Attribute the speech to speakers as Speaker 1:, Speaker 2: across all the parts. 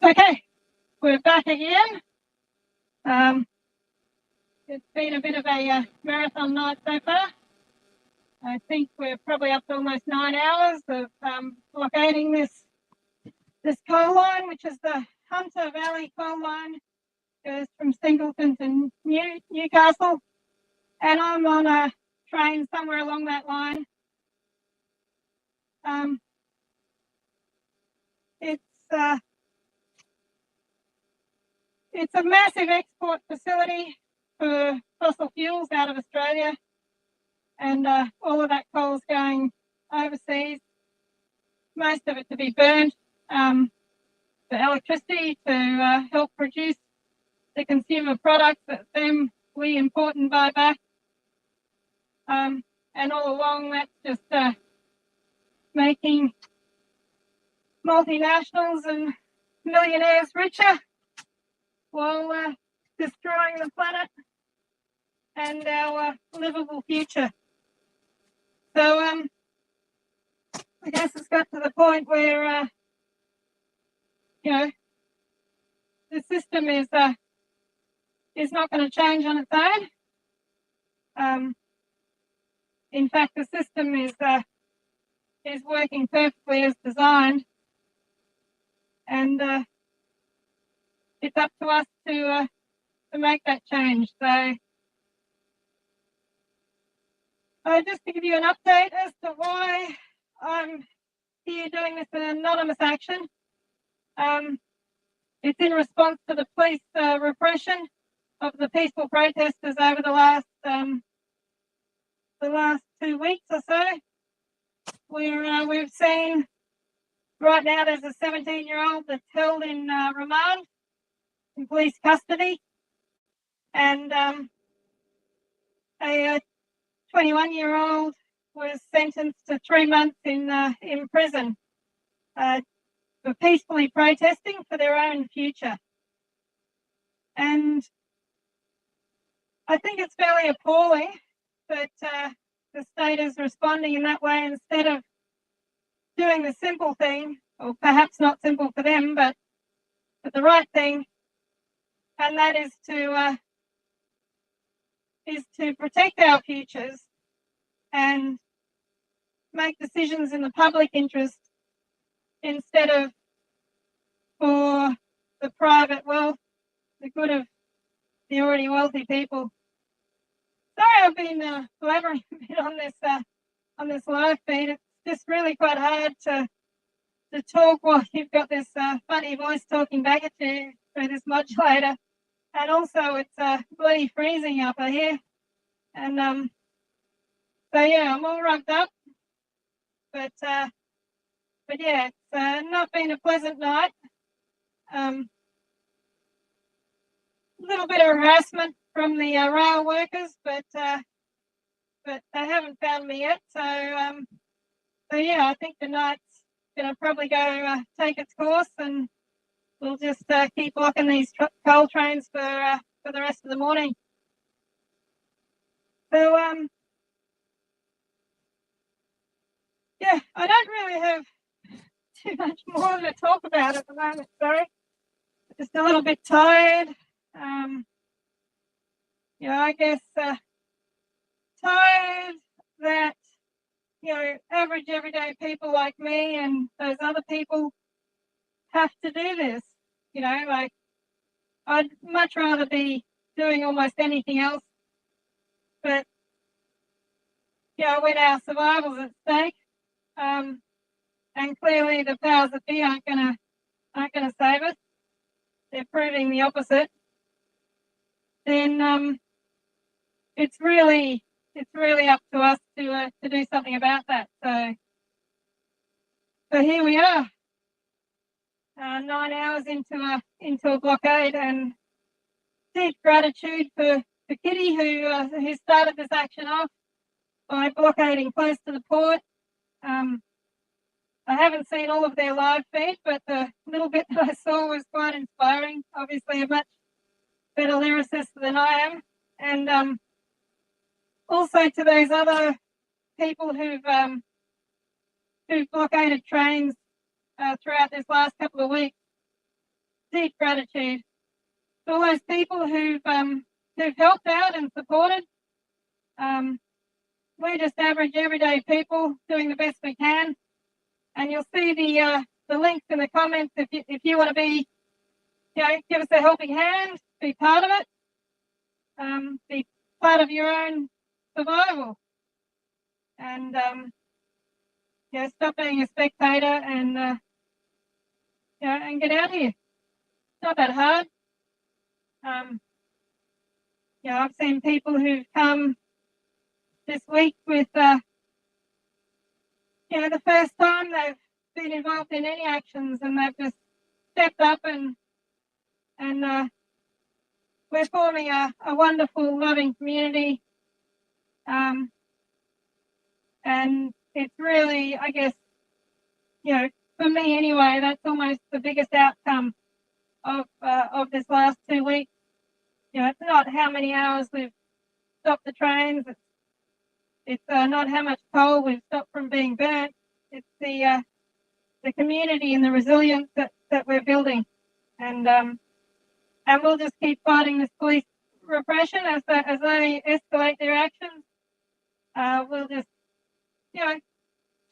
Speaker 1: Okay, we're back again. It's been a bit of a marathon night so far. I think we're probably up to almost 9 hours of blockading this coal line, which is the Hunter Valley coal line. Goes from Singleton to Newcastle, and I'm on a train somewhere along that line. It's a massive export facility for fossil fuels out of Australia, and all of that coal's going overseas, most of it to be burned for electricity to help produce the consumer products that then we import and buy back. And all along that's just making multinationals and millionaires richer while destroying the planet and our livable future. So I guess it's got to the point where the system is not going to change on its own. In fact, the system is working perfectly as designed, and it's up to us to make that change. So, just to give you an update as to why I'm here doing this in anonymous action, it's in response to the police repression of the peaceful protesters over the last 2 weeks or so. We've seen right now there's a 17-year-old that's held in remand in police custody, and a 21-year-old was sentenced to 3 months in prison for peacefully protesting for their own future. And I think it's fairly appalling that the state is responding in that way instead of doing the simple thing, or perhaps not simple for them, but the right thing, and that is to protect our futures and make decisions in the public interest instead of for the private wealth, the good of the already wealthy people. Sorry, I've been blabbering a bit on this live feed. It's just really quite hard to talk while you've got this funny voice talking back at you through this modulator, and also it's bloody freezing up here. And so yeah, I'm all rubbed up, but yeah, it's not been a pleasant night. Little bit of harassment from the rail workers, but they haven't found me yet. So yeah, I think the night's gonna probably go take its course, and we'll just keep blocking these coal trains for the rest of the morning. So yeah, I don't really have too much more to talk about at the moment. Sorry, just a little bit tired. I guess tired that average everyday people like me and those other people have to do this. Like I'd much rather be doing almost anything else, but when our survival's at stake, and clearly the powers that be aren't gonna save us, they're proving the opposite, then it's really up to us to do something about that. So here we are, 9 hours into a blockade, and deep gratitude for Kitty who started this action off by blockading close to the port. I haven't seen all of their live feed, but the little bit that I saw was quite inspiring. Obviously a much better lyricist than I am, and also to those other people who've blockaded trains throughout this last couple of weeks. deep gratitude to all those people who've helped out and supported. We're just average, everyday people doing the best we can, and you'll see the links in the comments if you want to be, give us a helping hand, be part of it, be part of your own survival, and stop being a spectator and and get out here. It's not that hard. I've seen people who've come this week with the first time they've been involved in any actions, and they've just stepped up and we're forming a wonderful, loving community. And it's really, I guess, for me anyway, that's almost the biggest outcome of this last 2 weeks. It's not how many hours we've stopped the trains. It's not how much coal we've stopped from being burnt. It's the community and the resilience that we're building, and we'll just keep fighting this police repression as they escalate their actions. We'll just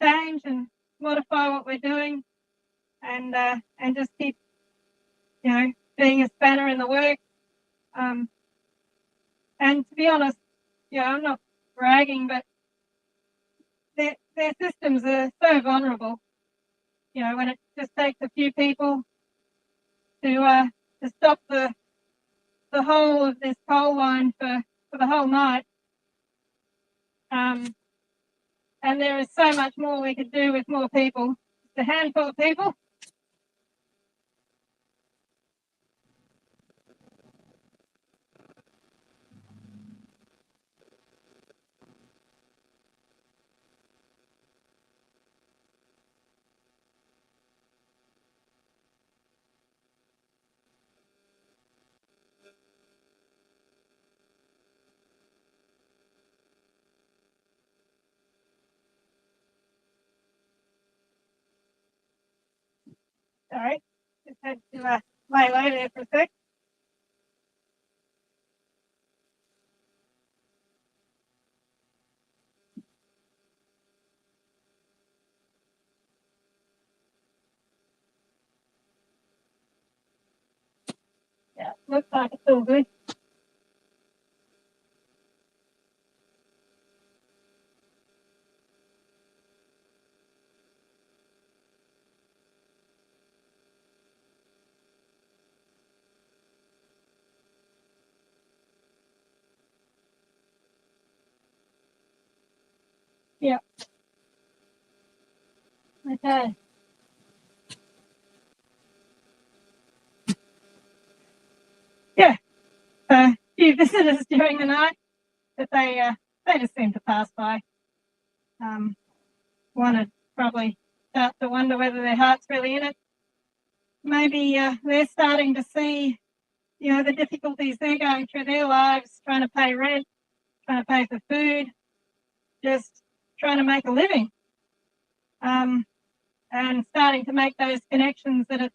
Speaker 1: change and modify what we're doing, and just keep being a spanner in the works. And to be honest, I'm not bragging, but their systems are so vulnerable. When it just takes a few people to stop the whole of this coal line for the whole night. And there is so much more we could do with more people. Just a handful of people. Sorry, just had to lay low there for a sec. Yeah, looks like it's all good. Yeah. Okay. Yeah. A few visitors during the night, but they just seem to pass by. One would probably start to wonder whether their heart's really in it. Maybe they're starting to see, the difficulties they're going through their lives, trying to pay rent, trying to pay for food, just trying to make a living, and starting to make those connections that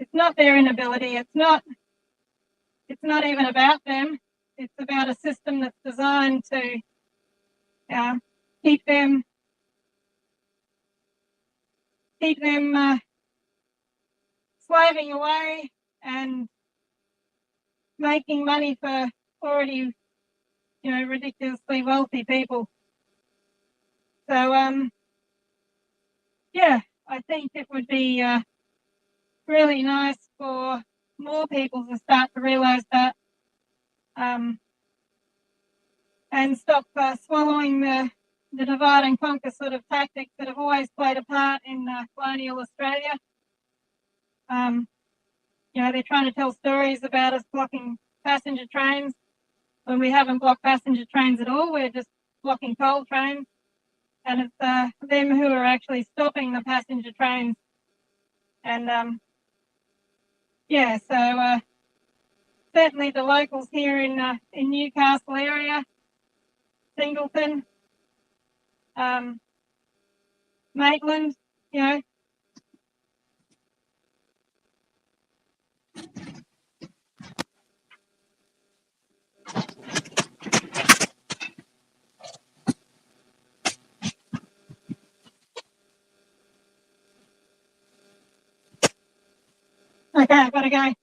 Speaker 1: it's not their inability, it's not even about them. It's about a system that's designed to keep them slaving away and making money for already ridiculously wealthy people. So I think it would be really nice for more people to start to realise that, and stop swallowing the divide and conquer sort of tactics that have always played a part in colonial Australia. They're trying to tell stories about us blocking passenger trains when we haven't blocked passenger trains at all. We're just blocking coal trains, and it's them who are actually stopping the passenger trains. And so certainly the locals here in Newcastle area, Singleton, Maitland, Okay, I've got to go.